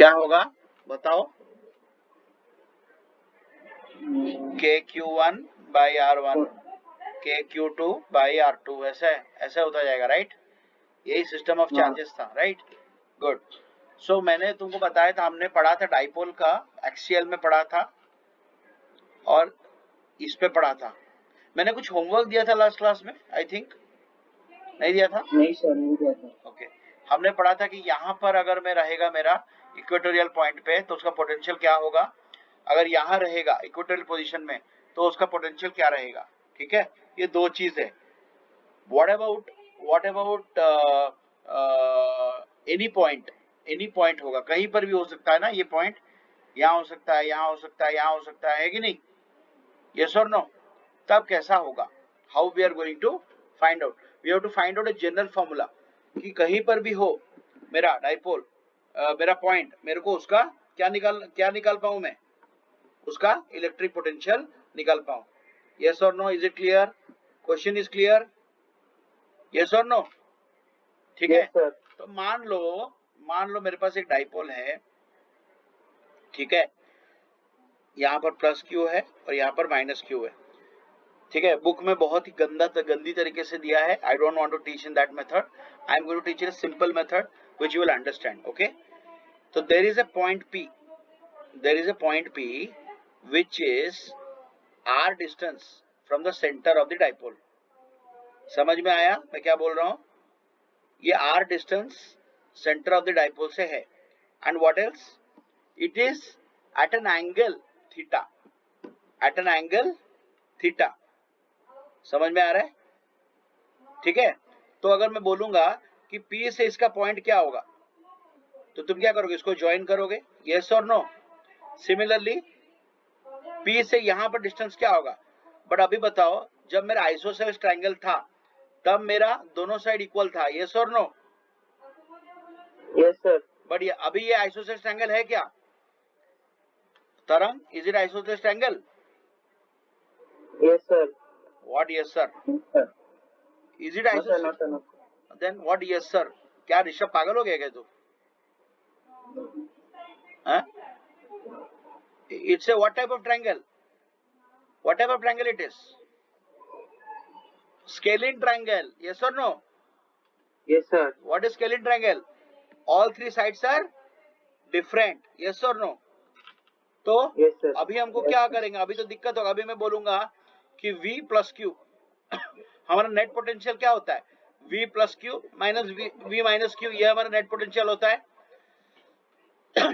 क्या होगा बताओ? KQ1 by R1 KQ2 by R2 ऐसा होता जाएगा, राइट? यही सिस्टम ऑफ चार्जेस था, राइट? गुड। सो मैंने तुमको बताया था, हमने पढ़ा था डाइपोल का, एक्सियल में पढ़ा था और इस पे पढ़ा था। मैंने कुछ होमवर्क दिया था लास्ट क्लास में, आई थिंक नहीं दिया था? नहीं सर, नहीं दिया था। ओके, हमने पढ़ा था कि यहाँ पर अगर मैं रहेगा मेरा इक्वेटोरियल पॉइंट पे तो उसका पोटेंशियल क्या होगा, अगर यहाँ रहेगा इक्वेटोरियल पोजीशन में तो उसका पोटेंशियल क्या रहेगा, ठीक है? ये दो चीज है। व्हाट अबाउट एनी पॉइंट होगा, कहीं पर भी हो सकता है ना, ये पॉइंट यहाँ हो सकता है, यहाँ हो सकता है, यहाँ हो सकता है कि नहीं? यस और नो? तब कैसा होगा? How we are going to find out? We have to find out a general formula कि कहीं पर भी हो मेरा डाइपोल, मेरा पॉइंट, मेरे को उसका क्या निकाल पाऊं मैं? उसका इलेक्ट्रिक पोटेंशियल निकाल पाऊं। यस और no? Is it clear? Question is clear? Yes और नो? ठीक है। तो मान लो मेरे पास एक डाइपोल है, ठीक है? यहाँ पर प्लस क्यू है और यहाँ पर माइनस क्यू है, ठीक है? बुक में बहुत ही गंदी तरीके से दिया है। I don't want to teach in that method, I am going to teach in a simple method which you will understand, okay? तो there is a point P which is r distance from the center of the dipole। समझ में आया मैं क्या बोल रहा हूं? ये r distance center of the dipole से है। And what else? It is at an angle theta। समझ में आ रहा है? ठीक है। तो अगर मैं बोलूंगा कि P से इसका पॉइंट क्या होगा तो तुम क्या करोगे? इसको ज्वाइन करोगे, यस और नो? सिमिलरली P से यहां पर डिस्टेंस क्या होगा? बट अभी बताओ, जब मेरा आइसोसेलेस ट्रायंगल था तब मेरा दोनों साइड इक्वल था, यस और नो? Yes sir. बट अभी ये आइसोसेलेस ट्रायंगल है क्या Tarang? Is it isosceles triangle? Yes sir. What yes sir? Is it isosceles? Then what yes sir? क्या ऋषभ पागल हो गया क्या तू? It's a what type of triangle? What type of triangle it is? Scalene triangle, yes or no? Yes sir. What is scalene triangle? All three sides are different, yes or no? तो yes sir. अभी हमको क्या करेंगे? अभी तो दिक्कत होगा। अभी मैं बोलूंगा कि V प्लस क्यू हमारा नेट पोटेंशियल क्या होता है? V plus Q minus V minus Q, ये हमारा नेट पोटेंशियल होता है,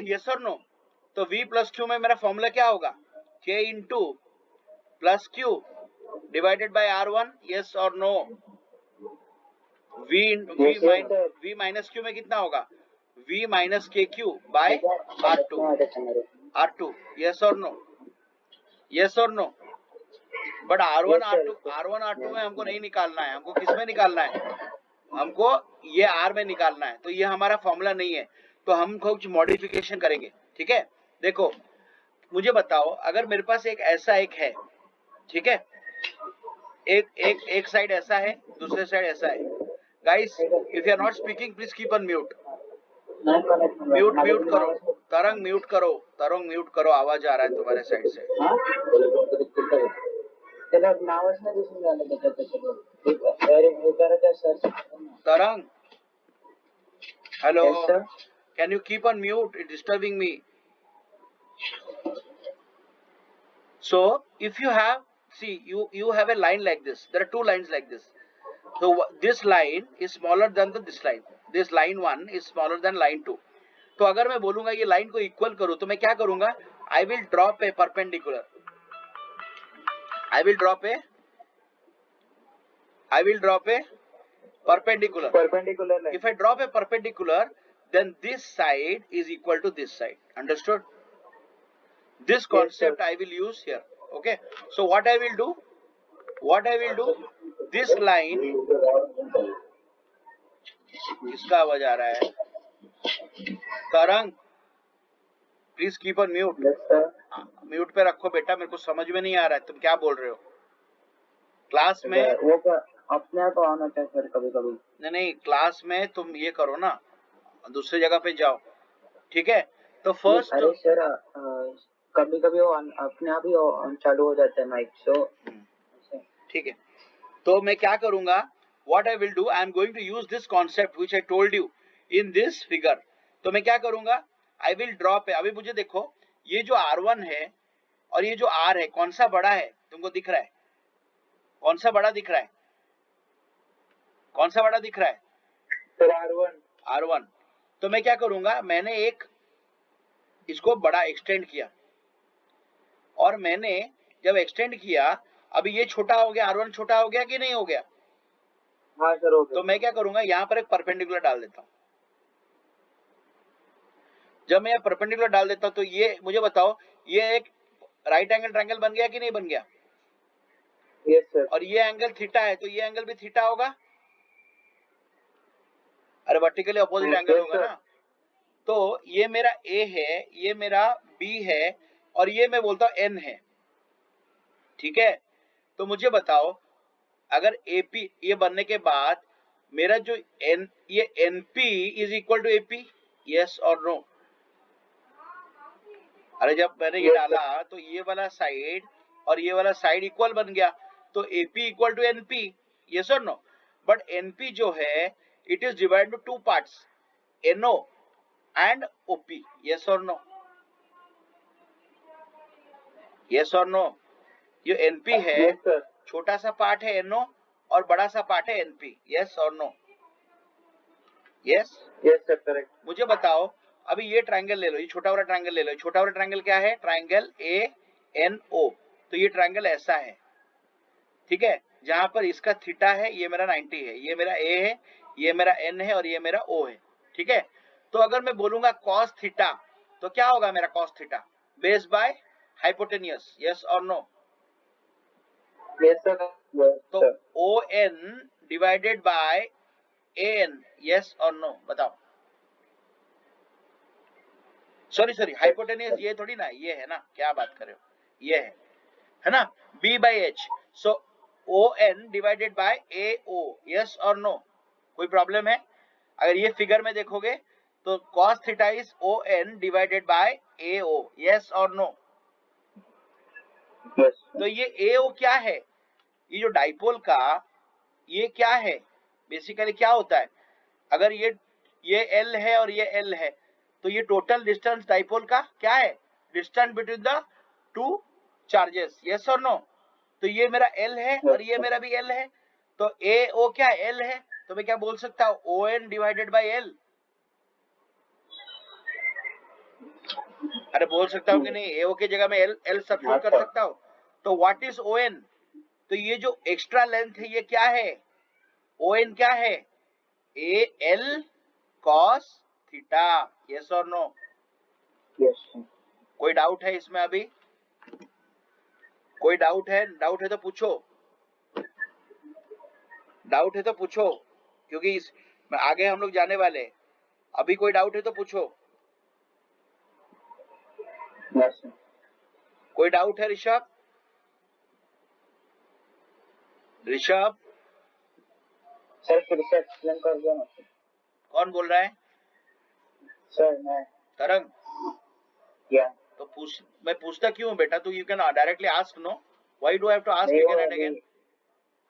यस और नो? तो V प्लस क्यू में मेरा फॉर्मूला क्या होगा? K into plus Q divided by R1, yes और नो? V माइनस क्यू में कितना होगा? V minus K Q by R2, yes और नो? यस और नो? बट R1 R2 में हमको नहीं निकालना है। हमको किस में निकालना है? हमको ये R में निकालना है। तो ये हमारा फॉर्मूला नहीं है, तो हम कुछ मॉडिफिकेशन करेंगे, ठीक है? देखो मुझे बताओ, अगर मेरे पास ऐसा है, ठीक है? एक साइड ऐसा है, दूसरे साइड ऐसा है। Guys, if you are not speaking please keep on mute. Mute करो तरंग, म्यूट करो, आवाज आ रहा है तुम्हारे साइड से। तरंग, hello, can you keep on mute? It disturbing me. So if you have, see, you have a line like this, there are two lines like this. So this line is smaller than this line, this line 1 is smaller than line 2. तो अगर मैं बोलूंगा ये line को equal करो तो मैं क्या करूंगा? I will drop a perpendicular line. If I drop a perpendicular, then this side is equal to this side. Understood? This concept I will use here. Okay. So what I will do? This line, किसका आवाज आ रहा है? तरंग, please keep on mute. Mute पे रखो बेटा, मेरे को समझ में नहीं आ रहा है तुम क्या बोल रहे हो। क्लास में वो अपने आप ऑन होता है सर कभी कभी। नहीं, क्लास में तुम ये करो ना, दूसरी जगह पे जाओ, ठीक है? तो फर्स्ट अरे सर कभी कभी वो अपने आप ही चालू हो जाता है माइक सो ठीक है, तो मैं क्या करूंगा, what I will do, I am going to use this concept which I told you in this figure. तो मैं क्या करूंगा, आई विल ड्रॉप है। अभी मुझे देखो, ये जो R1 है और ये जो R है, कौन सा बड़ा है तुमको दिख रहा है? कौन सा बड़ा दिख रहा है? कौन सा बड़ा दिख रहा है? Sir R1 R1। तो मैं क्या करूंगा, मैंने एक इसको बड़ा एक्सटेंड किया, और मैंने जब एक्सटेंड किया, अभी ये छोटा हो गया, R1 छोटा हो गया कि नहीं हो गया? हाँ सर हो गया। तो मैं क्या करूंगा, यहां पर एक परपेंडिकुलर डाल देता हूं। जब मैं परपेंडिकुलर डाल देता हूं तो ये मुझे बताओ, ये एक राइट एंगल ट्रायंगल बन गया कि नहीं बन गया? Yes sir. और ये एंगल थीटा है, तो ये एंगल भी थीटा होगा। अरे वर्टिकली अपोजिट एंगल होगा ना। तो ये मेरा A है, ये मेरा B है, और ये मैं बोलता हूं N है, ठीक है। तो मुझे बताओ, अगर AP ये बनने के बाद मेरा जो ये NP is equal to AP, yes और नो? अरे जब मैंने ये डाला तो ये वाला साइड और ये वाला साइड इक्वल बन गया, तो AP equal to NP, yes और नो? बट NP जो है, it is divided to two parts, NO and OP, yes और नो? यस और नो? ये NP है, यस सर। छोटा सा पार्ट है NO और बड़ा सा पार्ट है NP, यस और no? Yes yes sir correct. मुझे बताओ, अभी ये ट्रायंगल ले लो, ये छोटा वाला ट्रायंगल ले लो। छोटा वाला ट्रायंगल क्या है? Triangle ANO। तो ये ट्रायंगल ऐसा है, ठीक है, जहां पर इसका थीटा है, ये मेरा 90 है, ये मेरा A है, ये मेरा N है, और ये मेरा O है, ठीक है। तो अगर मैं बोलूंगा cos थीटा, तो क्या होगा मेरा cos theta? Base by hypotenuse, yes और नो? Yes sir. तो ON divided by AN, yes और नो? बताओ। सॉरी हाइपोटेन्यूस ये थोड़ी ना, ये है ना, क्या बात कर रहे हो, ये है ना, B by H। So ON divided bye AO, yes और नो? कोई प्रॉब्लम है? अगर ये फिगर में देखोगे तो cos theta is ON divided bye AO, yes और नो? यस तो ये AO क्या है? ये जो डाइपोल का ये क्या है, बेसिकली क्या होता है, अगर ये L है और ये L है, तो ये टोटल डिस्टेंस डाइपोल का क्या है? Distance between the two charges, yes और नो? तो ये मेरा L है और ये मेरा भी L है, तो AO क्या है? L है, तो मैं क्या बोल सकता हूं? ON divided bye L। अरे बोल सकता हूं कि नहीं? AO की जगह में L सब्स्टिट्यूट कर सकता हूं। तो व्हाट इज ON? तो ये जो एक्स्ट्रा लेंथ है, ये क्या है? ON क्या है? AL cos थीटा, यस और नो? यस। कोई डाउट है इसमें अभी? कोई डाउट है? डाउट है तो पूछो, डाउट है तो पूछो, क्योंकि इस आगे हम लोग जाने वाले हैं। अभी कोई डाउट है तो पूछो। यस कोई डाउट है? ऋषभ, ऋषभ सर फिर से एक्सप्लेन कर दो ना कौन बोल रहा है? सर। मैं तरंग। या तो मैं पूछता क्यों बेटा? तू you can directly ask, no why do I have to ask नहीं अगेन वो एंड अगेन?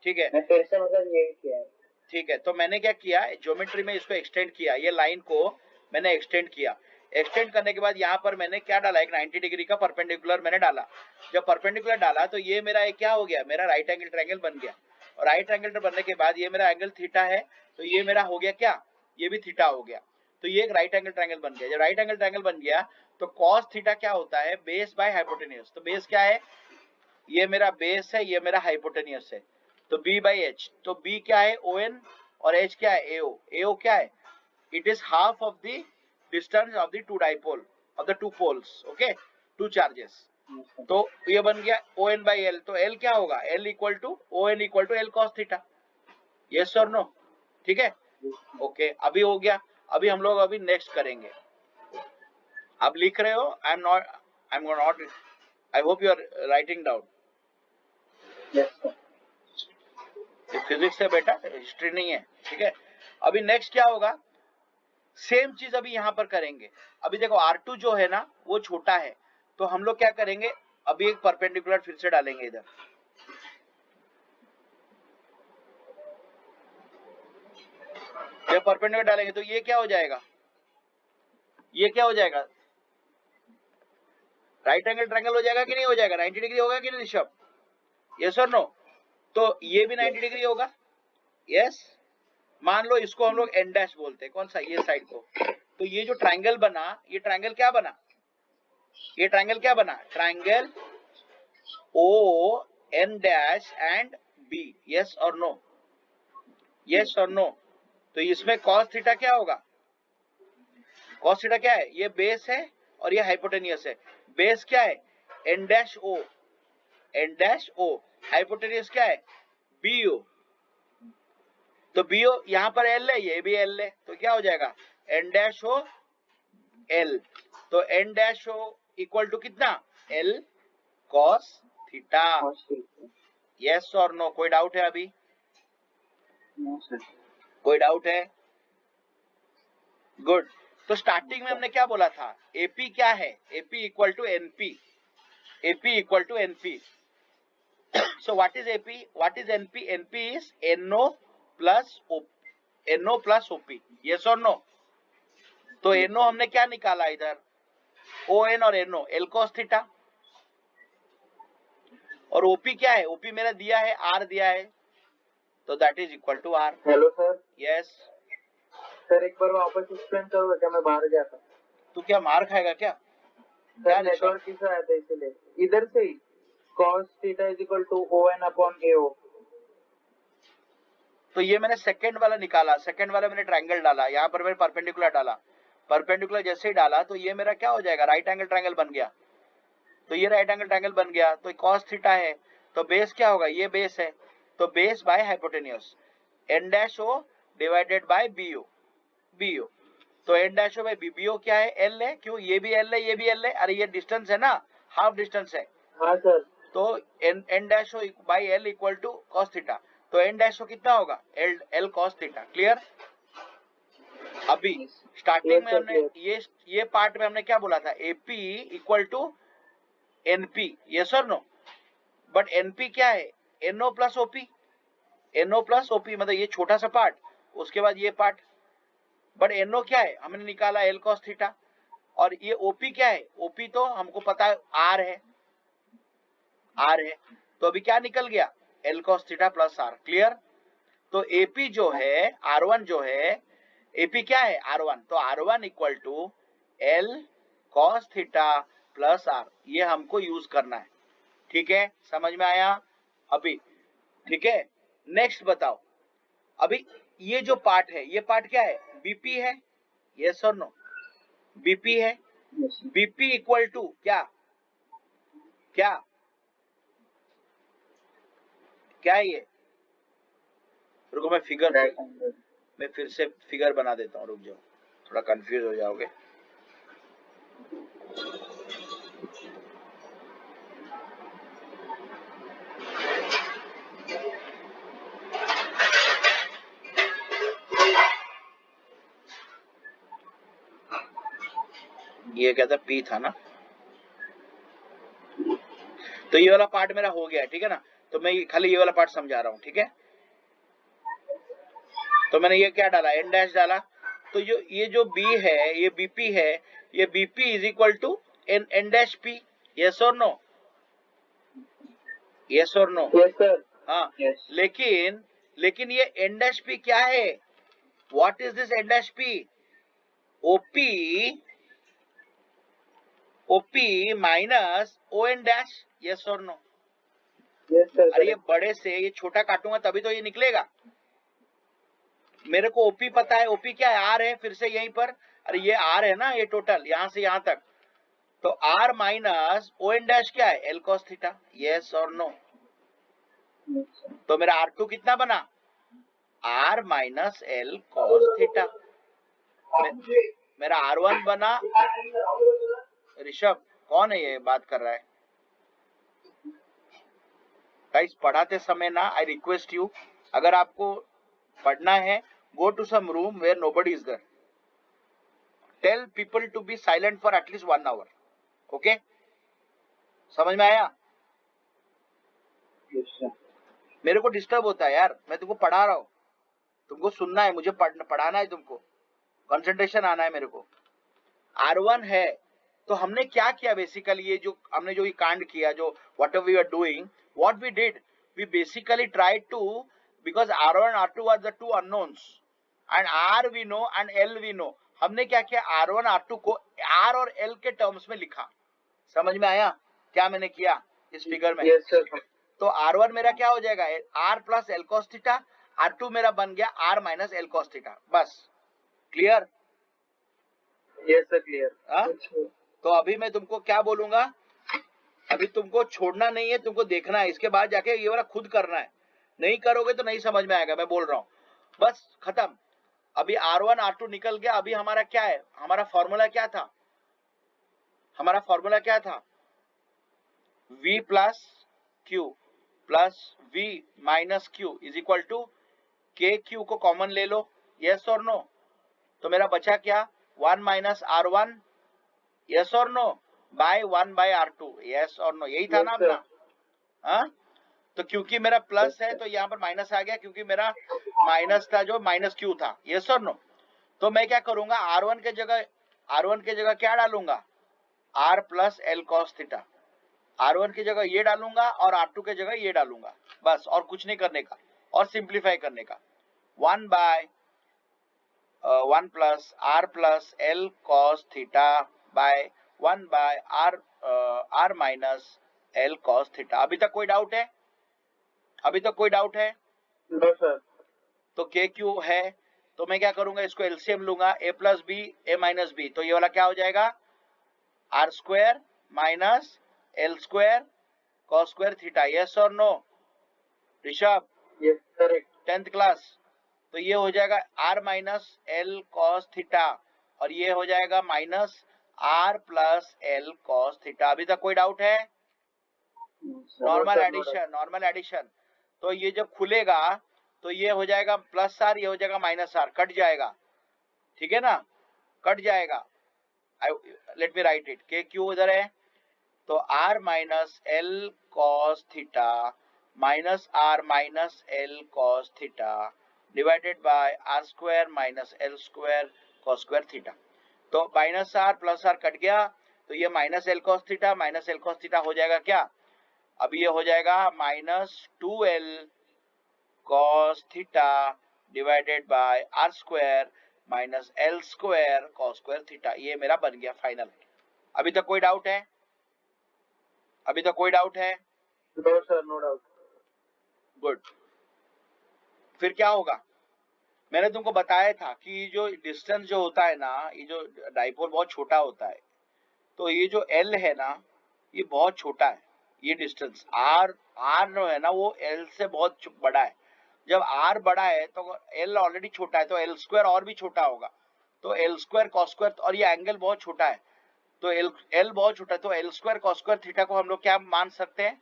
ठीक है, मैं फिर से मतलब यही किया है। ठीक है। तो मैंने क्या किया, ज्योमेट्री में इसको एक्सटेंड किया, ये लाइन को मैंने एक्सटेंड किया। एक्सटेंड करने के बाद यहाँ पर मैंने क्या डाला, एक 90 डिग्री का परपेंडिकुलर मैंने डाला। जब परपेंडिकुलर डाला तो ये मेरा एक क्या हो गया, मेरा राइट एंगल ट्रायंगल बन गया। और राइट एंगल बनने के बाद ये मेरा एंगल थीटा है, तो ये मेरा हो गया क्या, ये भी थीटा हो गया। तो ये एक राइट एंगल ट्रायंगल बन गया। जब राइट एंगल ट्रायंगल बन गया तो कॉस थीटा क्या होता है? Base by hypotenuse. तो बेस क्या है? ये मेरा बेस है, ये मेरा हाइपोटेन्यूज है, तो B बाई H। तो B क्या है? ON, और H क्या है? AO। AO क्या है? It is half of the distance of the two dipole of the two poles, okay, two charges. तो ये बन गया ON बाई L। तो L क्या होगा? L equal to ON equal to L cos theta, yes और no? ठीक है, ओके, अभी हो गया। अभी हम लोग अभी नेक्स्ट करेंगे। आप लिख रहे हो? I am not, I hope you are writing down. Physics है बेटा, हिस्ट्री नहीं है, ठीक है। अभी नेक्स्ट क्या होगा? सेम चीज अभी यहां पर करेंगे। अभी देखो R2 जो है ना वो छोटा है, तो हम लोग क्या करेंगे, अभी एक परपेंडिकुलर फिर से डालेंगे इधर। जब परपेंडिकुलर डालेंगे तो ये क्या हो जाएगा, ये क्या हो जाएगा, राइट एंगल ट्रायंगल हो जाएगा कि नहीं हो जाएगा, 90 डिग्री होगा कि नहीं ऋषभ, यस और नो। तो ये भी 90 डिग्री होगा, यस। मान लो इसको हम लोग एन डैश बोलते हैं, कौन सा, ये साइड को। तो ये जो ट्रायंगल बना, ये ट्रायंगल क्या बना, ये ट्रायंगल क्या बना, triangle O N dash and B, yes और नो, यस और नो। तो इसमें कॉस थीटा क्या होगा, कॉस थीटा क्या है, ये बेस है और ये हाइपोटेनियस है। बेस क्या है, N dash O, N dash O, hypotenuse क्या है, बी ओ। तो बी ओ यहां पर एल है, ये भी एल है, तो क्या हो जाएगा, एन डैश ओ एल। तो N dash O equal to कितना, एल कॉस थीटा, यस और नो। कोई डाउट है अभी, नो सर। कोई डाउट है, गुड। तो स्टार्टिंग में हमने क्या बोला था, एपी क्या है, AP equal to NP, AP equal to NP. So what is AP, what is NP, NP is NO plus O, NO plus OP, yes और नो। तो एनओ हमने क्या निकाला इधर, ओ एन और एनओ, एल कॉस थीटा। और OP क्या है, ओपी मेरा दिया है, आर दिया है, तो that is equal to R. Hello sir. Yes sir एक बार वापस एक्सप्लेन करोगे क्या, मैं बाहर गया था। तू क्या मार खाएगा क्या, सर नेटवर्क इशू आया था इसीलिए, इधर से ही cos theta is equal to O N upon A O. तो ये मैंने सेकंड वाला निकाला, सेकंड वाला मैंने ट्रायंगल डाला, यहाँ पर मैंने परपेंडिकुलर डाला, परपेंडिकुलर जैसे ही डाला तो ये मेरा क्या हो जाएगा, राइट एंगल ट्रायंगल बन गया। तो ये राइट एंगल ट्रायंगल बन गया, तो cos थीटा है, तो बेस क्या होगा, ये बेस है, तो base by hypotenuse, N dash O divided by B O, B O. तो N dash O by B O क्या है, एल है, क्यों, ये भी एल है, ये भी एल है, अरे ये डिस्टेंस है ना, हाफ डिस्टेंस है। हाँ सर। तो N dash O by L equal to cos theta, तो एन डैश ओ कितना होगा, L L cos theta, clear. अभी स्टार्टिंग में हमने ये पार्ट में हमने क्या बोला था, AP equal to NP, yes और नो। बट एनपी क्या है, NO plus OP, NO plus OP मतलब ये छोटा सा पार्ट, उसके बाद ये पार्ट। बट एनओ क्या है, हमने निकाला एल कॉस थीटा, और ये ओपी क्या है, ओपी तो हमको पता है आर है, आर है। तो अभी क्या निकल गया, L cos theta plus R, clear. तो एपी जो है, R1 जो है, एपी क्या है, R1, तो R1 equal to L cos theta plus R, ये हमको यूज करना है, ठीक है, समझ में आया अभी, ठीक है। नेक्स्ट बताओ, अभी ये जो पार्ट है, ये पार्ट क्या है, बीपी है, यस और नो, बीपी है, बीपी इक्वल टू क्या, क्या क्या है ये, रुको मैं फिगर, मैं फिर से फिगर बना देता हूँ, रुक जाओ, थोड़ा कंफ्यूज हो जाओगे। ये क्या था, पी था ना, तो ये वाला पार्ट मेरा हो गया, ठीक है ना। तो मैं खाली ये वाला पार्ट समझा रहा हूँ, ठीक है। तो मैंने ये क्या डाला, एन डैश डाला, तो ये जो बी है, ये बीपी है, ये BP is equal to N dash P, yes और नो, यस और नो, यस सर। हाँ यस। लेकिन ये एन डैश पी क्या है, what is this N dash P, OP, OP minus O N dash, yes और नो। Yes sir. अरे ये बड़े से ये छोटा काटूंगा तभी तो ये निकलेगा, मेरे को ओपी पता है, ओपी क्या है, आर है, फिर से यहीं पर, अरे ये आर है ना, ये टोटल यहां से यहां तक, तो R minus O N dash क्या है, एल कॉस थीटा, यस और नो। तो मेरा R2 कितना बना, R minus L cos theta, मेरा R1 बना, ऋषभ कौन है ये बात कर रहा है, गाइस पढ़ाते समय ना, आई रिक्वेस्ट यू, अगर आपको पढ़ना है, go to some room where nobody is there, tell people to be silent for at least 1 hour. Okay, समझ में आया? Yes, sir. मेरे को डिस्टर्ब होता है यार, मैं तुमको पढ़ा रहा हूँ, तुमको सुनना है, मुझे पढ़ाना है, तुमको कंसंट्रेशन आना है मेरे को. R1 है, तो हमने क्या किया बेसिकली, ये जो हमने जो ये कांड किया, जो whatever we are doing, what we did, we basically tried to, because R1 R2 are the two unknowns and R we know and L we know. हमने क्या किया, R1 R2 को R और L के terms में लिखा. समझ में आया क्या मैंने किया इस फिगर में? Yes, sir. तो R1 मेरा क्या हो जाएगा, R plus L cos theta. R2 मेरा बन गया R minus L cos theta. बस, क्लियर? Yes, sir. Clear. हाँ? तो अभी मैं तुमको क्या बोलूंगा, अभी तुमको छोड़ना नहीं है, तुमको देखना है, इसके बाद जाके ये वाला खुद करना है. नहीं करोगे तो नहीं समझ में आएगा, मैं बोल रहा हूं. बस खत्म. अभी R1 R2 निकल गया. अभी हमारा क्या है, हमारा फॉर्मूला क्या था, हमारा फॉर्मूला क्या था, V plus Q plus V minus Q is equal to KQ को कॉमन ले लो. यस और नो? तो मेरा बचा क्या, 1 माइनस R1, यस और no, by 1 by R2. Yes और नो? यही था ना Yes, sir. अपना. हाँ, तो क्योंकि मेरा प्लस है तो यहाँ पर माइनस आ गया, क्योंकि मेरा माइनस था जो माइनस Q था. यस और नो? तो मैं क्या करूंगा, R1 के जगह क्या डालूंगा, R plus L cos theta. R1 की जगह ये डालूंगा और R2 की जगह ये डालूंगा. बस, और कुछ नहीं करने का, और सिंप्लीफाई करने का. 1 by 1 plus R plus L cos theta by 1 by R minus L cos theta. अभी तक कोई डाउट है? अभी तक कोई डाउट है? No, sir. तो के क्यू है, तो मैं क्या करूंगा, इसको एलसीएम लूंगा, A plus B A minus B. तो ये वाला क्या हो जाएगा, R square minus L square cos square theta. Yes और no Rishabh? Yes, correct. 10th class. तो ये हो जाएगा R minus L cos theta, और ये हो जाएगा minus R plus L cos theta. अभी तक कोई डाउट है? Normal addition, normal addition. तो ये जब खुलेगा तो ये हो जाएगा प्लस आर, ये हो जाएगा माइनस आर, कट जाएगा. ठीक है ना, कट जाएगा. Let me write it, K Q उधर है, तो R minus L cos theta minus L cos theta divided by R square minus L square cos square theta. तो minus R plus R cut गया, तो ये minus L cos theta हो जाएगा क्या, अभी ये हो जाएगा minus 2L cos theta divided by R square minus L square cos square theta. ये मेरा बन गया फाइनल. अभी तक कोई डाउट है? अभी तक कोई डाउट है? No, sir. No doubt. Good. फिर क्या होगा, मैंने तुमको बताया था कि जो डिस्टेंस जो होता है ना, ये जो डाइपोल बहुत छोटा होता है, तो ये जो L है ना, ये बहुत छोटा है. ये डिस्टेंस R जो है ना, वो L से बहुत बड़ा है. जब R बड़ा है तो L ऑलरेडी छोटा है, तो L स्क्वायर और भी छोटा होगा. तो L स्क्वायर कॉस स्क्वायर, और ये एंगल बहुत छोटा है, तो L बहुत छोटा है, तो L square cos square theta को हम लोग क्या मान सकते हैं,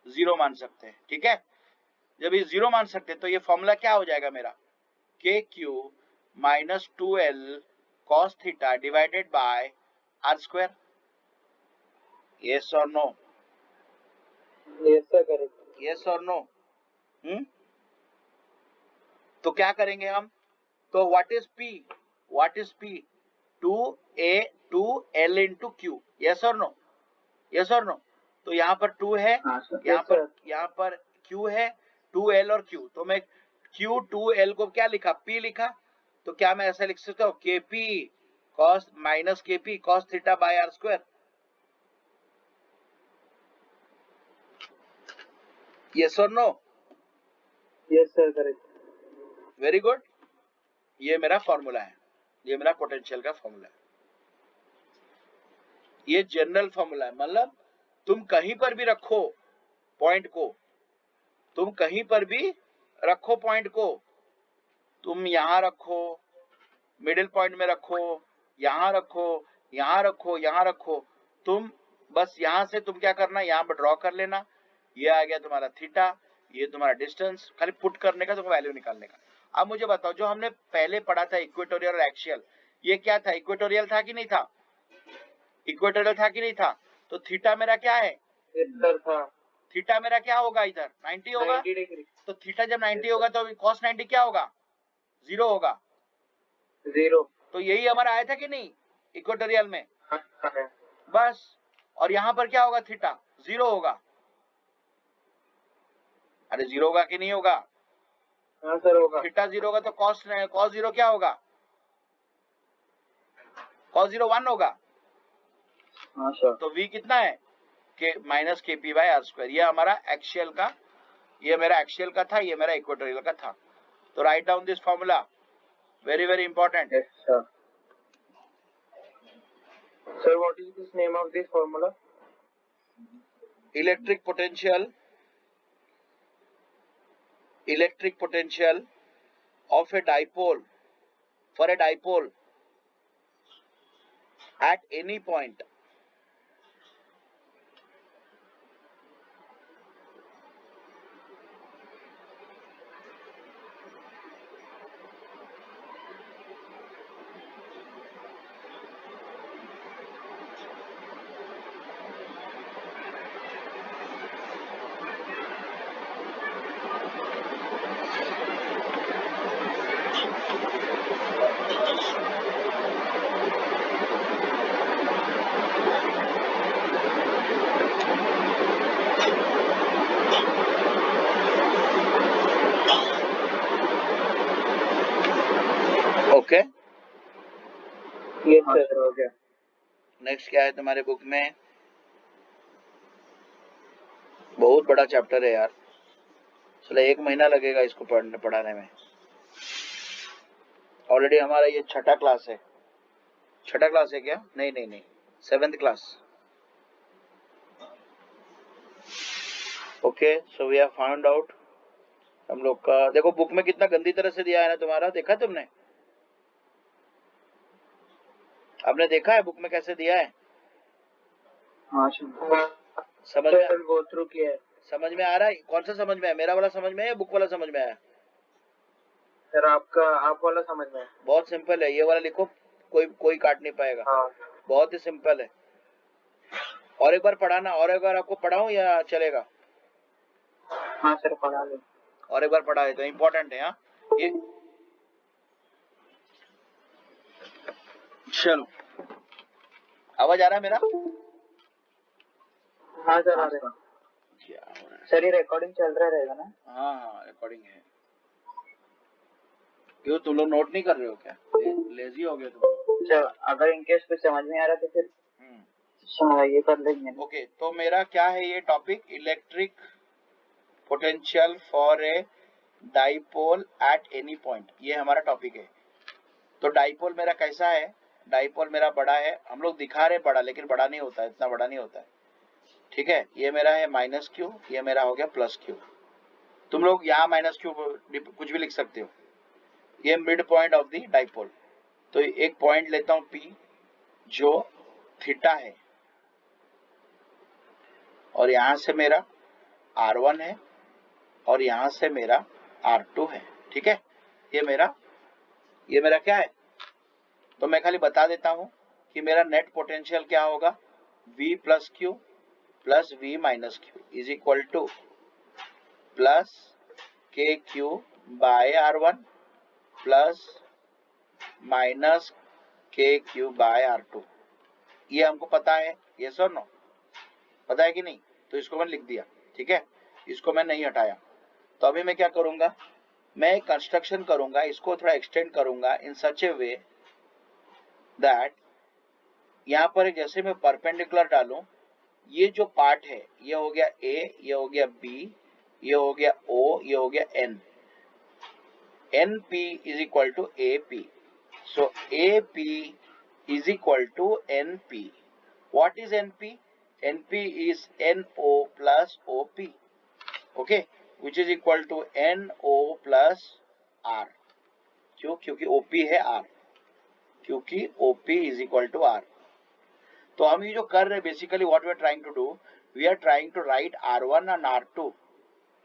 0 मान सकते हैं. ठीक है, जब ये 0 मान सकते हैं तो ये फॉर्मूला क्या हो जाएगा मेरा, K Q minus 2L cos theta divided by R square. Yes और no? Yes, sir. Correct. Yes और नो? तो क्या करेंगे हम, तो what is P 2L into Q. Yes और नो? यस और नो? तो यहाँ पर 2 है, हाँ, sir. यहाँ Yes, sir. यहाँ पर Q है, 2L और Q. तो मैं Q 2L को क्या लिखा, P लिखा. तो क्या मैं ऐसा लिख सकता हूँ, KP cos minus KP cos theta by R square. Yes और no? Yes, sir. Correct. Very good. ये मेरा फॉर्मूला है, ये मेरा पोटेंशियल का फॉर्मूला है. ये जनरल फॉर्मूला है, मतलब तुम कहीं पर भी रखो पॉइंट को, तुम कहीं पर भी रखो पॉइंट को, तुम यहां रखो, मिडिल पॉइंट में रखो, यहां रखो, यहां रखो, यहां रखो, तुम बस यहां से तुम क्या करना, यहां पर ड्रॉ कर लेना. ये आ गया तुम्हारा थीटा, ये तुम्हारा डिस्टेंस, खाली पुट करने का, तुमको वैल्यू निकालने का. अब मुझे बताओ, जो हमने पहले पढ़ा था इक्वेटोरियल और एक्सियल, ये क्या था, इक्वेटोरियल था कि नहीं था, इक्वेटोरियल था कि नहीं था, तो थीटा मेरा क्या है, इधर था थीटा मेरा क्या होगा, इधर 90 होगा, 90 डिग्री, तो थीटा जब 90 होगा तो cos 90 क्या होगा, 0 होगा, 0। तो यही हमारा आया था कि नहीं इक्वेटोरियल में, है। बस। और यहाँ पर क्या होगा, थीटा 0 होगा, अरे 0 होगा कि नहीं होगा, हाँ सर होगा। थीटा 0 होगा तो cos 0 क्या होगा, cos 0 1 होगा, हाँ सर। तो v कितना है, के माइनस के पी बाय आर स्क्वायर। ये हमारा एक्सियल का, ये मेरा एक्सियल का था, ये मेरा इक्वेटोरियल का था। तो write down this formula, very very important. Yes, sir. Sir, what is this name of this formula? Electric potential of a dipole, for a dipole at any point, okay. Yes, sir. हो गया। Next क्या है तुम्हारे book में, बहुत बड़ा chapter है यार, चलो 1 महीना लगेगा इसको पढ़ाने में। ऑलरेडी हमारा ये छठा क्लास है, छठा क्लास है क्या, नहीं नहीं नहीं, 7th class. Okay, so we have found out, हम लोग का देखो बुक में कितना गंदी तरह से दिया है ना तुम्हारा, देखा तुमने, आपने देखा है बुक में कैसे दिया है, हाँ सर। समझ में, गो थ्रू किया है। समझ में आ रहा है, कौन सा समझ में है, मेरा वाला समझ में है या बुक वाला समझ में आया, सर आपका आप वाला समझ में है। बहुत सिंपल है, ये वाला लिखो, कोई काट नहीं पाएगा, हाँ। बहुत ही सिंपल है। और एक बार पढ़ाना, और एक बार आपको पढ़ाऊं या चलेगा, हाँ सर पढ़ा लो। और एक बार पढ़ा है तो इम्पोर्टेंट है। हाँ ये चलो, आवाज आ रहा है मेरा, हाँ सर आ रहा है। सर ये रिकॉर्डिंग चल रहा रहेगा ना? हाँ हाँ रिकॉर्डिंग है। क्यों तुम लोग नोट नहीं कर रहे हो क्या, लेजी हो गए तुम लोग? सर अगर इनकेस कुछ समझ में आ रहा तो फिर ये कर लेंगे। ओके, तो मेरा क्या है ये topic, electric potential for a dipole at any point, ये हमारा टॉपिक है। तो डाइपोल मेरा कैसा है, डाइपोल मेरा बड़ा है, हम लोग दिखा रहे बड़ा, लेकिन बड़ा नहीं होता है, इतना बड़ा नहीं होता है, ठीक है। ये मेरा है माइनस क्यू, ये मेरा हो गया प्लस क्यू, तुम लोग यहाँ माइनस क्यू कुछ भी लिख सकते हो, ये mid point of the dipole. तो एक पॉइंट लेता हूं P जो थीटा है, और यहां से मेरा R1 है, और यहां से मेरा R2 है, ठीक है। ये मेरा क्या है, तो मैं खाली बता देता हूं कि मेरा नेट पोटेंशियल क्या होगा, V plus Q plus V minus Q is equal to plus K Q by R1 plus minus K Q by R2। ये हमको पता है, ये सर नो पता है कि नहीं, तो इसको मैंने लिख दिया, ठीक है, इसको मैं नहीं हटाया। तो अभी मैं क्या करूंगा, मैं कंस्ट्रक्शन करूंगा, इसको थोड़ा एक्सटेंड करूंगा इन सच ए वे दैट यहाँ पर जैसे मैं परपेंडिकुलर डालूं, ये जो पार्ट है ये हो गया A, ये हो गया B, ये हो गया O, ये हो गया N, NP is equal to AP. So AP is equal to NP. What is NP? NP is NO plus OP. Okay, which is equal to NO plus R. क्यों? क्योंकि OP है R, क्योंकि OP is equal to R. तो हम ये जो कर रहे हैं basically what we are trying to do, we are trying to write R1 and R2,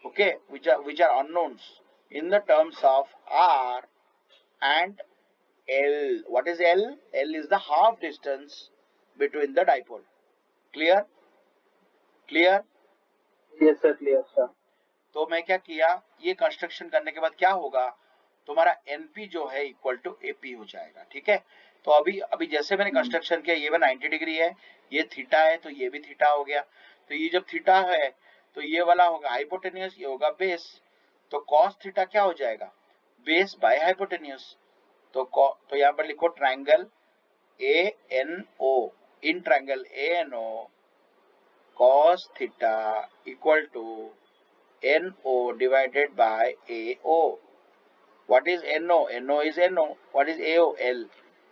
okay, which are unknowns in the terms of R and L. What is L? L is the half distance between the dipole. Clear? Clear? Yes sir, clear sir. तो मैं क्या किया, ये construction करने के बाद क्या होगा, तुम्हारा NP जो है इक्वल टू AP हो जाएगा. ठीक है, तो अभी जैसे मैंने कंस्ट्रक्शन किया, ये 90 डिग्री है, ये थीटा है, तो ये भी थीटा हो गया. तो ये जब थीटा है तो ये वाला होगा हाइपोटेन्यूस, ये होगा बेस. तो कॉस थीटा क्या हो जाएगा, बेस बाय हाइपोटेन्यूस. तो यहाँ पर लिखो triangle ANO, in triangle ANO cos theta equal to NO divided by AO. What is NO? NO is NO. What is AO? L.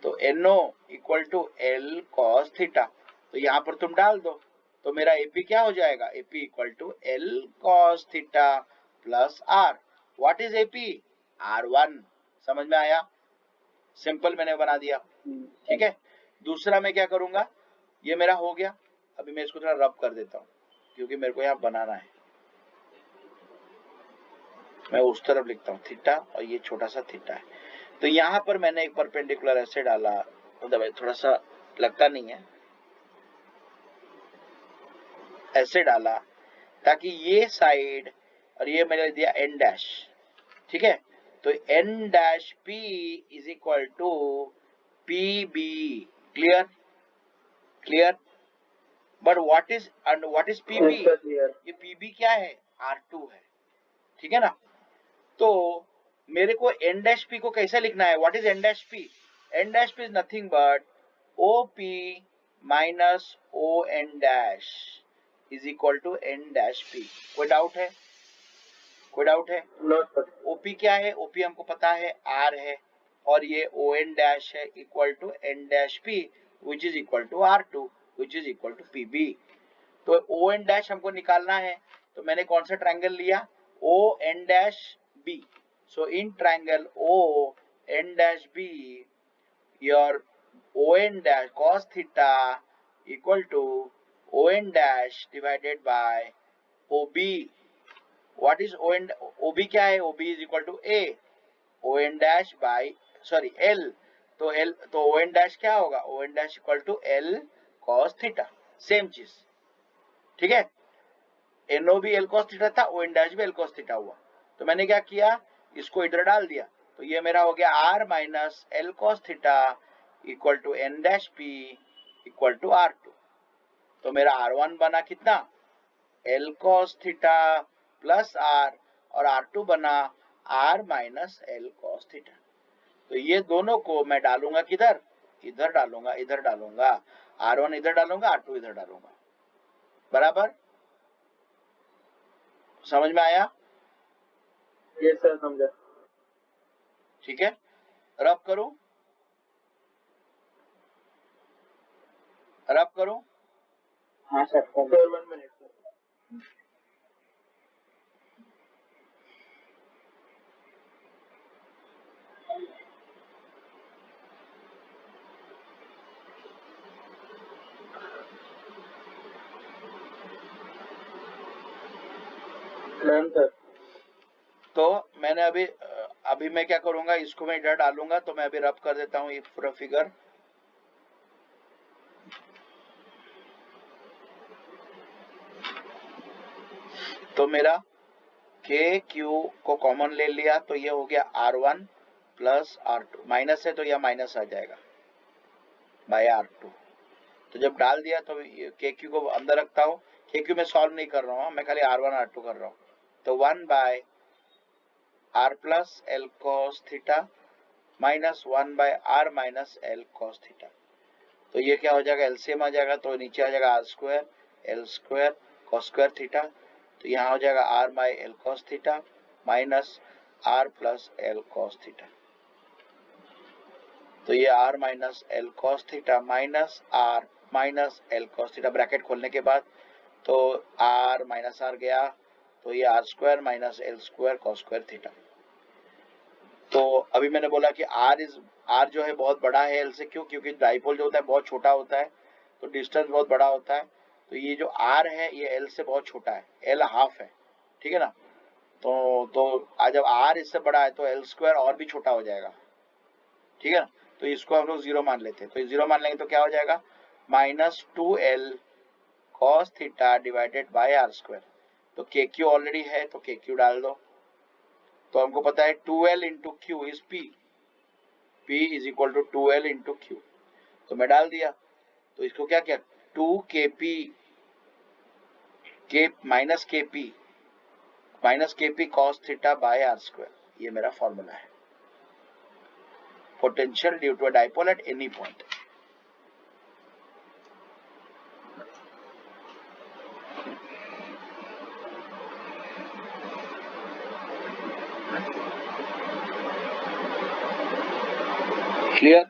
तो NO equal to L cos theta. तो यहाँ पर तुम डाल दो, तो मेरा AP क्या हो जाएगा, AP equal to L cos theta plus R. What is AP? R1. समझ में आया? सिंपल मैंने बना दिया. ठीक है, दूसरा मैं क्या करूंगा, ये मेरा हो गया. अभी मैं इसको थोड़ा रब कर देता हूँ क्योंकि मेरे को यहाँ बनाना है. मैं उस तरफ लिखता हूँ थीटा और ये छोटा सा थीटा है. तो यहाँ पर मैंने एक परपेंडिकुलर ऐसे डाला, मतलब थोड़ा सा लगता नहीं है, ऐसे डाला ताकि ये साइड और ये मैंने दिया n डैश. ठीक है, तो n dash p is equal to pb. Clear? Clear? But what is pb? Yes sir, clear. ये pb क्या है, R2 है. ठीक है ना, तो मेरे को n डैश p को कैसे लिखना है, what is n dash p? n dash p is nothing but OP minus ON dash is equal to n dash p. कोई डाउट है? कोई डाउट है? No sir. OP क्या है, OP हमको पता है R है, और ये ON डैश है equal to n dash p which is equal to R2 which is equal to PB. तो ON डैश हमको निकालना है, तो मैंने कौन सा ट्रायंगल लिया, ON dash B. So in triangle ON dash B, your ON dash cos theta equal to ON dash divided by OB. What is ON? OB क्या है, OB is equal to A. ON dash by L. तो ON dash क्या होगा, ON dash equal to L cos theta. Same चीज. ठीक है, NO भी L cos theta था, ON dash भी L cos theta हुआ. तो मैंने क्या किया, इसको इधर डाल दिया, तो ये मेरा हो गया R minus L cos theta equal to N dash P equal to R2. तो मेरा R1 बना कितना, L cos theta plus R, और R2 बना R minus L cos theta. तो ये दोनों को मैं डालूंगा किधर, इधर डालूंगा, इधर डालूंगा. R1 इधर डालूंगा, R2 इधर डालूंगा. बराबर? समझ में आया? Yes sir, समझा. ठीक है, रब करो, रब करो. हाँ sir. Sir 1 minute sir. Done sir. तो मैंने अभी मैं क्या करूंगा, इसको मैं इधर डालूंगा, तो मैं अभी रब कर देता हूँ ये पूरा फिगर. तो मेरा के क्यू को कॉमन ले लिया, तो ये हो गया R1 प्लस R2. माइनस है तो यह माइनस आ जाएगा बाय R2. तो जब डाल दिया तो के क्यू को अंदर रखता हूँ. के क्यू में सॉल्व नहीं कर रहा हूँ, मैं खाली R1 R2 कर रहा हूँ. तो 1 by R plus L cos theta minus 1 by R minus L cos theta. तो ये क्या हो जाएगा, एलसीएम आ जाएगा, तो नीचे आ जाएगा R square L square cos square theta. तो यहाँ हो जाएगा R by L cos theta minus R plus L cos theta. तो ये R minus L cos theta minus R minus L cos theta, bracket खोलने के बाद तो R माइनस R गया, तो ये R square minus L square cos square theta. तो अभी मैंने बोला कि R जो है बहुत बड़ा है L से. क्यों? क्योंकि डाइपोल जो होता है बहुत छोटा होता है, तो डिस्टेंस बहुत बड़ा होता है. तो ये जो R है ये L से बहुत छोटा है, L हाफ है. ठीक है ना, तो आज जब R इससे बड़ा है तो L स्क्वायर और भी छोटा हो जाएगा. ठीक है ना, तो इसको हम लोग 0 मान लेते हैं, तो 0 मान लेंगे तो क्या हो जाएगा, -2l cos theta divided by R square. तो KQ ऑलरेडी है तो KQ डाल दो, तो हमको पता है 2l into Q is P, P is equal to 2l into Q, तो मैं डाल दिया। तो इसको क्या किया, 2kp के minus KP cos theta by R square, ये मेरा फॉर्मूला है, potential due to a dipole at any point. Clear,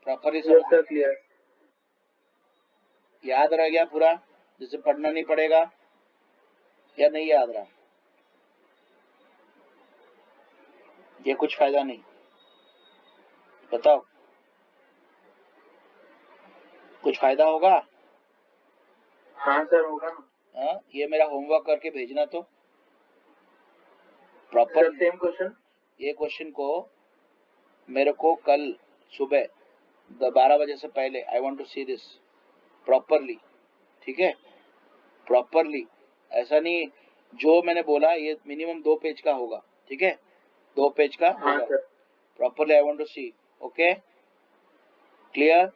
proper clear. याद रह गया पूरा, जिसे पढ़ना नहीं पड़ेगा या नहीं याद रहा, ये कुछ फायदा नहीं, बताओ कुछ फायदा होगा? हाँ सर होगा ना। हाँ, ये मेरा होमवर्क करके भेजना तो प्रॉपर। सेम क्वेश्चन, ये क्वेश्चन को मेरे को कल सुबह 12 बजे से पहले I want to see this properly, ठीक है, प्रॉपरली, ऐसा नहीं जो मैंने बोला ये मिनिमम 2 पेज का होगा, ठीक है, 2 पेज का हाँ होगा, sir, properly I want to see, okay, clear?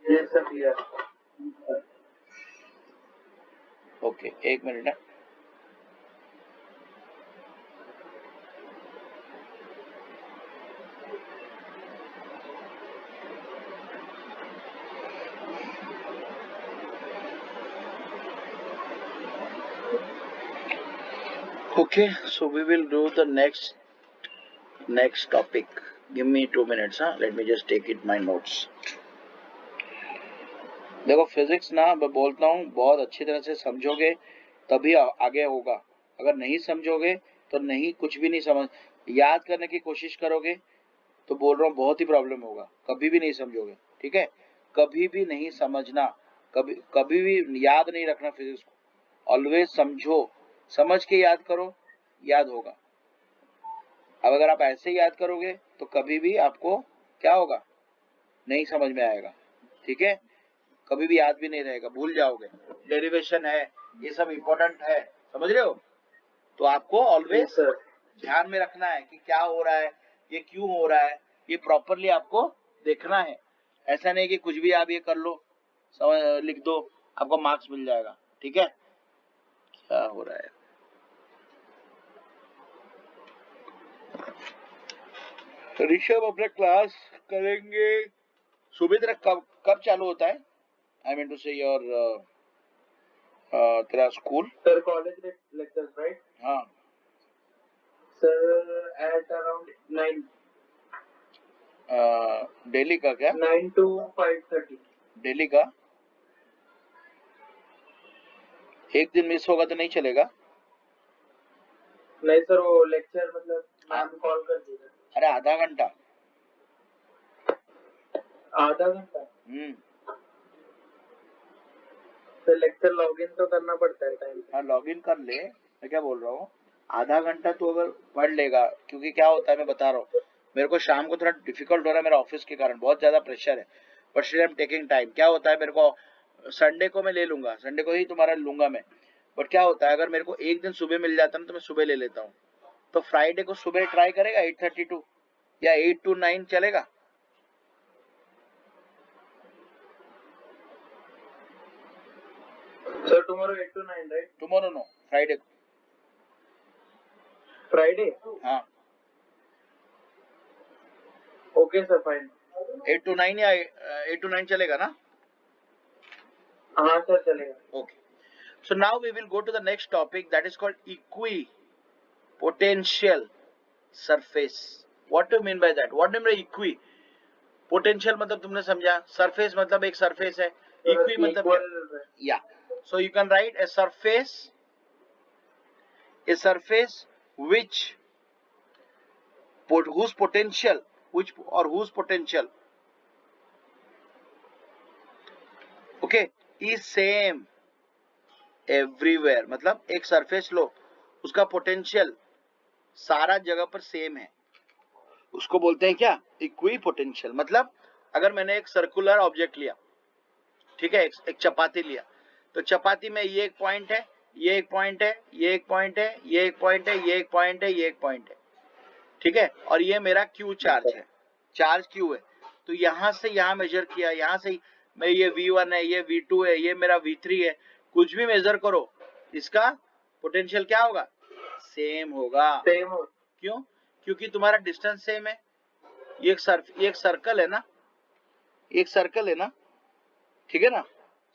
Yes sir clear. Okay, एक मिनट है। Okay, so we will do the next topic. Give me 2 minutes, huh? Let me just take it my notes. देखो physics ना मैं बोलता हूँ बहुत अच्छी तरह से समझोगे तभी आगे होगा, अगर नहीं समझोगे तो नहीं, कुछ भी नहीं समझ, याद करने की कोशिश करोगे तो बोल रहा हूँ बहुत ही प्रॉब्लम होगा, कभी भी नहीं समझोगे, ठीक है, कभी भी नहीं समझना, कभी भी याद नहीं रखना फिजिक्स को, ऑलवेज समझो, समझ के याद करो, याद होगा। अब अगर आप ऐसे याद करोगे तो कभी भी आपको क्या होगा, नहीं समझ में आएगा, ठीक है, कभी भी याद भी नहीं रहेगा, भूल जाओगे, डेरिवेशन है, ये सब इम्पोर्टेंट है, समझ रहे हो, तो आपको ऑलवेज ध्यान में रखना है कि क्या हो रहा है, ये क्यों हो रहा है, ये प्रॉपरली आपको देखना है, ऐसा नहीं कि कुछ भी आप ये कर लो, लिख दो, आपको मार्क्स मिल जाएगा, ठीक है, क्या हो रहा है। ऋषभ अपना क्लास करेंगे सुबह तक, कब चालू होता है, आई मीन टू से योर तेरा school? Sir college lectures right? हाँ सर एट अराउंड 9, डेली का क्या? 9 to 5:30 डेली का, एक दिन मिस होगा तो नहीं चलेगा? नहीं सर, वो लेक्चर मतलब मैम कॉल कर देगा। अरे आधा घंटा, आधा घंटा? सर लेक्चर लॉगिन तो करना पड़ता है टाइम। हाँ लॉगिन कर ले, मैं क्या बोल रहा हूँ, आधा घंटा तो अगर पढ़ लेगा, क्योंकि क्या होता है मैं बता रहा हूँ, मेरे को शाम को थोड़ा डिफिकल्ट हो रहा है, मेरा ऑफिस के कारण बहुत ज्यादा प्रेशर है, but still I am taking time. क्या होता है मेरे को संडे को मैं ले लूंगा, संडे को ही तुम्हारा लूंगा मैं, बट क्या होता है अगर मेरे को एक दिन सुबह मिल जाता है ना तो मैं सुबह ले लेता हूँ, तो फ्राइडे को सुबह ट्राई करेगा 8:32 या 8 to 9 चलेगा? Sir tomorrow 8 to 9 right? Tomorrow no, Friday को। फ्राइडे? हाँ ओके सर फाइन। 8 to 9 या 8 to 9 चलेगा ना? हाँ सर चलेगा। Okay. So now we will go to the next topic, that is called equipotential surface. What do you mean by that? What do you mean by equipotential? मतलब तुमने समझा, surface मतलब एक surface है, equi मतलब yeah. So you can write a surface which whose potential okay is same everywhere, मतलब एक surface लो, उसका पोटेंशियल सारा जगह पर सेम है, उसको बोलते हैं क्या? Equi potential. मतलब अगर मैंने एक सर्कुलर ऑब्जेक्ट लिया, ठीक है, एक चपाती लिया, तो चपाती में ये एक पॉइंट है, ये एक पॉइंट है, ये एक पॉइंट है, ये एक पॉइंट है, ये एक पॉइंट है, ये एक पॉइंट है, ठीक है, और ये मेरा क्यू चार्ज है, चार्ज क्यू है। तो यहां से यहां मेजर किया, यहां से मैं, ये V1 है, ये V2 है, ये मेरा V3 है, कुछ भी मेजर करो, इसका पोटेंशियल क्या होगा? सेम होगा। सेम हो। क्यों? क्योंकि तुम्हारा डिस्टेंस सेम है। ये एक सर्कल है ना, एक सर्कल है ना, ठीक है ना,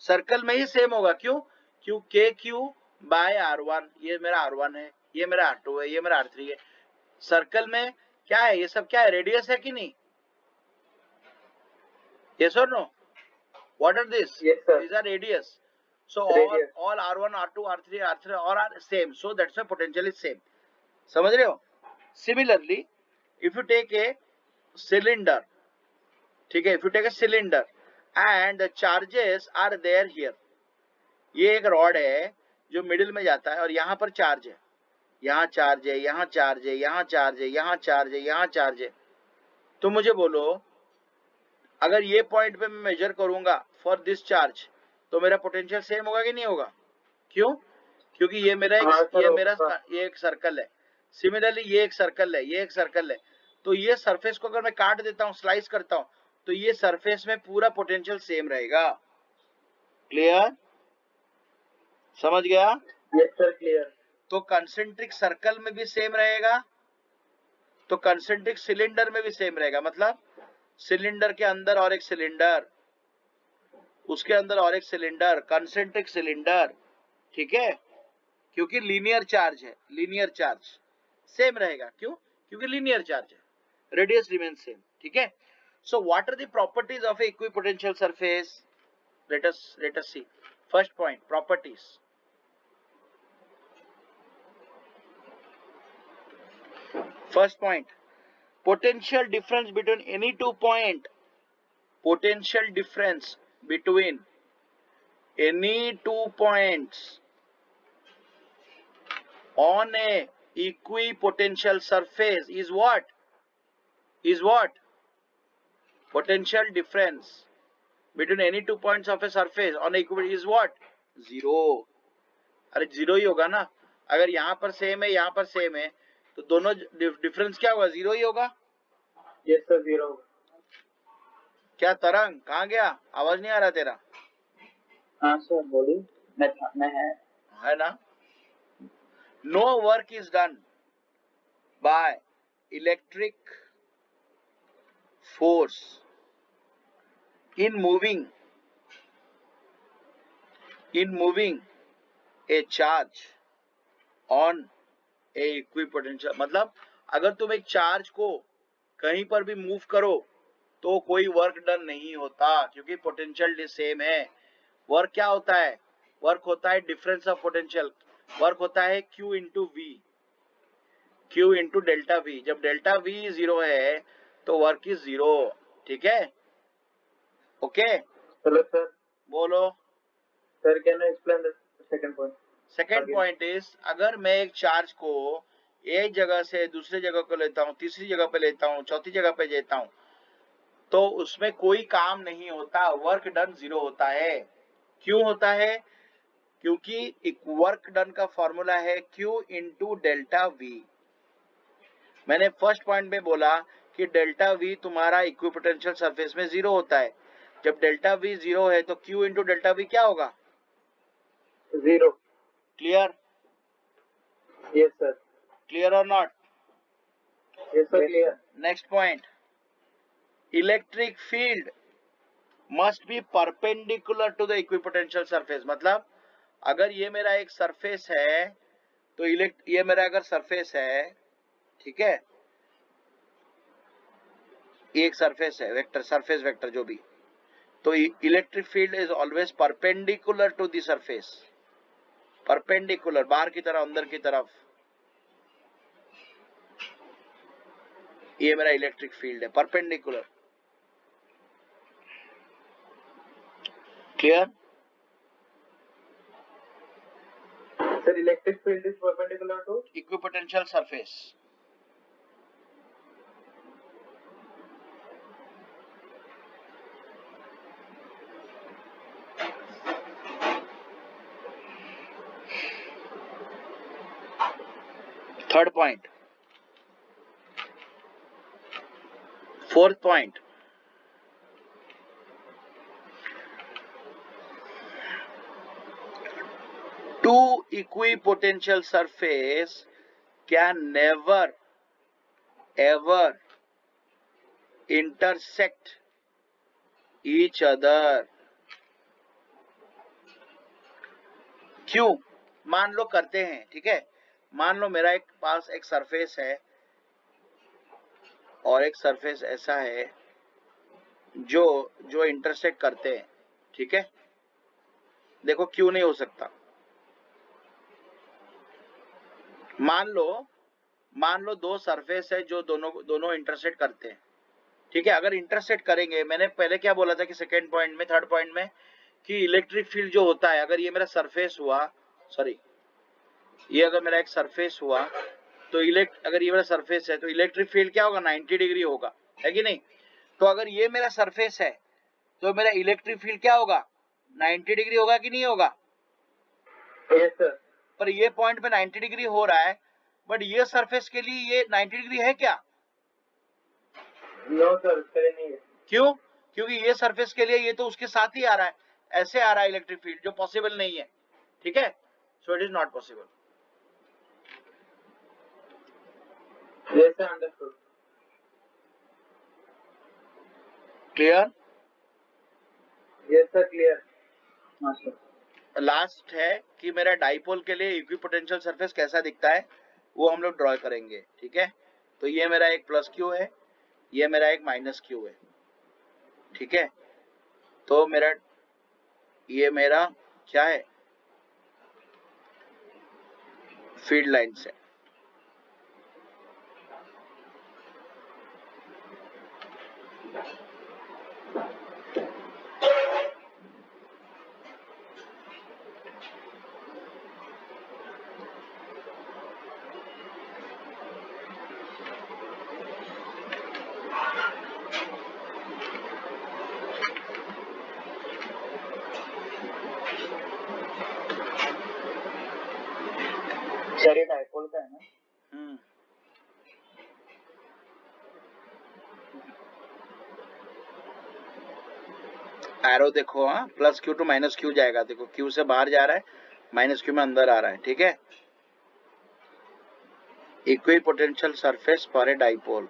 सर्कल में ही सेम होगा। क्यों? क्यों? के क्यू बाय R1, ये मेरा R1 है, ये मेरा R2 है, ये मेरा R3 है। सर्कल में क्या है? ये सब क्या है? रेडियस है कि नहीं? Yes or no? What are these? Yes, sir. These are radius. So Radius. all R1, R2, R3, R3 all are same. So that's why potential is same. समझ रहे हो? Similarly, if you take a cylinder, ठीक है, if you take a cylinder and the charges are there here, ये एक rod है जो middle में जाता है और यहाँ पर चार्ज है, यहाँ चार्ज है, यहाँ चार्ज है, यहाँ चार्ज है, यहाँ चार्ज है, यहाँ चार्ज है। तो मुझे बोलो, अगर ये पॉइंट पे मैं मेजर करूंगा फॉर दिस चार्ज, तो मेरा पोटेंशियल सेम होगा कि नहीं होगा? क्यों? क्योंकि ये मेरा ये एक सर्कल है। सिमिलरली ये एक सर्कल है, ये एक सर्कल है। तो ये सरफेस को अगर मैं काट देता हूँ, स्लाइस करता हूँ, तो ये सरफेस में पूरा पोटेंशियल सेम रहेगा। क्लियर? समझ गया? Yes sir, clear. तो कंसेंट्रिक सर्कल में भी सेम रहेगा, तो कंसेंट्रिक सिलेंडर में भी सेम रहेगा। मतलब सिलेंडर के अंदर और एक सिलेंडर, उसके अंदर और एक सिलेंडर, कंसेंट्रिक सिलेंडर, ठीक है, क्योंकि लीनियर चार्ज है, लीनियर चार्ज सेम रहेगा। क्यों? क्योंकि लीनियर चार्ज है, रेडियस रिमेन सेम, ठीक है। So what are the properties of a equipotential surface? Let us see. First point, properties. First point, potential difference between any 2 point, potential difference between any 2 points on a equipotential surface is what? Is what? Potential difference between any 2 points of a surface on a equipotential is what? Zero. अरे zero ही होगा ना। अगर यहाँ पर same है, यहाँ पर same है, तो दोनों डिफरेंस क्या होगा? जीरो ही होगा। Yes sir, zero. क्या तरंग, कहाँ गया? आवाज नहीं आ रहा तेरा। हाँ सर, बोलिए। मैं है ना। No work is done by electric force in moving a charge on a equipotential। मतलब अगर तुम एक चार्ज को कहीं पर भी मूव करो तो कोई वर्क डन नहीं होता, क्योंकि पोटेंशियल सेम है। वर्क क्या होता है? वर्क होता है डिफरेंस ऑफ पोटेंशियल। वर्क होता है Q into V, Q into delta V. जब डेल्टा वी जीरो है तो वर्क इज जीरो, ठीक है। Okay, hello sir. बोलो। Sir, can you explain the second point? Second point is, अगर मैं एक चार्ज को एक जगह से दूसरे जगह को लेता हूँ, तीसरी जगह पे लेता हूँ, चौथी जगह पे लेता हूँ, तो उसमें कोई काम नहीं होता, वर्क डन जीरो होता है। क्यों होता है? क्योंकि वर्क डन का फॉर्मूला है Q इंटू डेल्टा वी। मैंने फर्स्ट पॉइंट में बोला कि डेल्टा वी तुम्हारा इक्विपोटेंशियल सरफेस में जीरो होता है। जब डेल्टा वी जीरो है तो Q इंटू डेल्टा वी क्या होगा? Zero. Clear? Yes sir. Clear और not? Yes sir, clear. Next point, electric field must be perpendicular to the equipotential surface. मतलब अगर ये मेरा एक सरफेस है, तो ये मेरा अगर सरफेस है, ठीक है, एक सरफेस है, वेक्टर, सरफेस वेक्टर जो भी, तो electric field is always perpendicular to the surface. Perpendicular, बाहर की तरफ, अंदर की तरफ, ये मेरा इलेक्ट्रिक फील्ड है, perpendicular. Clear? Sir, electric field is perpendicular to equipotential surface. Third point, fourth point, two equipotential surface can never ever intersect each other. क्यों? मान लो करते हैं, ठीक है, मान लो मेरा एक पास एक सरफेस है और एक सरफेस ऐसा है जो इंटरसेक्ट करते हैं, ठीक है। देखो क्यों नहीं हो सकता। मान लो दो सरफेस है जो दोनों इंटरसेक्ट करते हैं, ठीक है। अगर इंटरसेक्ट करेंगे, मैंने पहले क्या बोला था कि सेकेंड पॉइंट में, थर्ड पॉइंट में, कि इलेक्ट्रिक फील्ड जो होता है, अगर ये मेरा सरफेस हुआ, सॉरी, ये अगर मेरा एक सरफेस हुआ तो अगर ये मेरा सरफेस है तो इलेक्ट्रिक फील्ड क्या होगा, 90 डिग्री होगा, है कि नहीं। तो अगर ये मेरा सरफेस है तो मेरा इलेक्ट्रिक फील्ड क्या होगा, 90 डिग्री होगा कि नहीं होगा। Yes sir. पर ये पॉइंट पे 90 डिग्री हो रहा है, बट ये सरफेस के लिए ये 90 डिग्री है क्या? नो सर, नहीं है। क्यों? क्योंकि ये सरफेस के लिए ये तो उसके साथ ही आ रहा है, ऐसे आ रहा है इलेक्ट्रिक फील्ड, जो पॉसिबल नहीं है, ठीक है। So it is not possible. Yes sir, understood. Clear? Yes sir, clear. हाँ सर। लास्ट है कि मेरा डाइपोल के लिए इक्विपोटेंशियल सरफेस कैसा दिखता है, वो हम लोग ड्रॉ करेंगे, ठीक है। तो ये मेरा एक प्लस क्यू है, ये मेरा एक माइनस क्यू है, ठीक है। तो ये मेरा क्या है, फील्ड लाइन्स है। सर ये डाइपोल का है ना? एरो देखो, हाँ, plus Q to minus Q जाएगा, देखो क्यू से बाहर जा रहा है, माइनस क्यू में अंदर आ रहा है, ठीक है। Equipotential surface for a dipole,